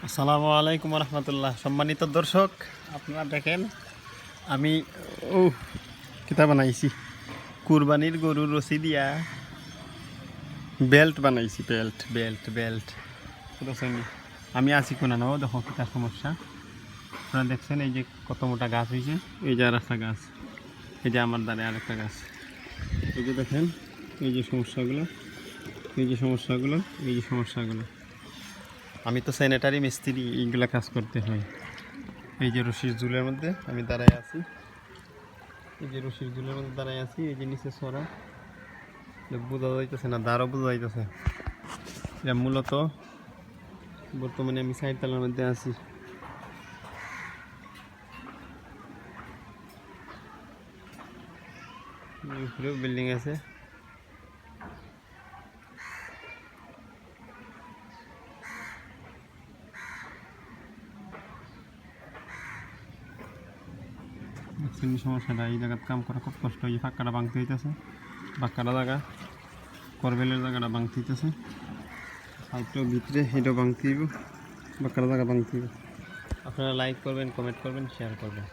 আসসালামু আলাইকুম রহমতুল্লাহ। সম্মানিত দর্শক, আপনারা দেখেন আমি কিতা বানাইছি, কুরবানির গরুর রসি দিয়া বেল্ট বানাইছি। বেল্ট বেল্ট বেল্ট বুঝছেন? আমি আছি কোনা নাও, দেখো কিতা সমস্যা। আপনারা দেখছেন এই যে কত মোটা গাছ হয়েছে, এই যে আর একটা গাছ, এই যে আমার দ্বারে আর একটা গাছ, এই যে দেখেন এই যে সমস্যাগুলো, এই যে সমস্যাগুলো, এই যে সমস্যাগুলো। আমি তো স্যানিটারি মিস্ত্রি, এইগুলা কাজ করতে হয়। এই যে রশির ঝুলের মধ্যে আমি দাঁড়ায় আছি, এই যে রশির ঝুলের মধ্যে দাঁড়ায় আছি, এই যে নিচে সরা বোঝা যাইতেছে না, দাঁড়ও বোঝা যাইতেছে। এটা মূলত বর্তমানে আমি সাইডতলার মধ্যে আছি। উপরেও বিল্ডিং আছে। সমস্যাটা এই জায়গায় কাম করা খুব কষ্ট, এই ফাঁকাটা ভাঙতে হইতেছে, ফাঁকাটা জায়গা করবেলের জায়গাটা ভাঙতে হইতেছে, সাইডটাও ভিতরে এটাও ভাঙতে হইব, বাঁকাটা জায়গা ভাঙতে হইব। আপনারা লাইক করবেন, কমেন্ট করবেন, শেয়ার করবেন।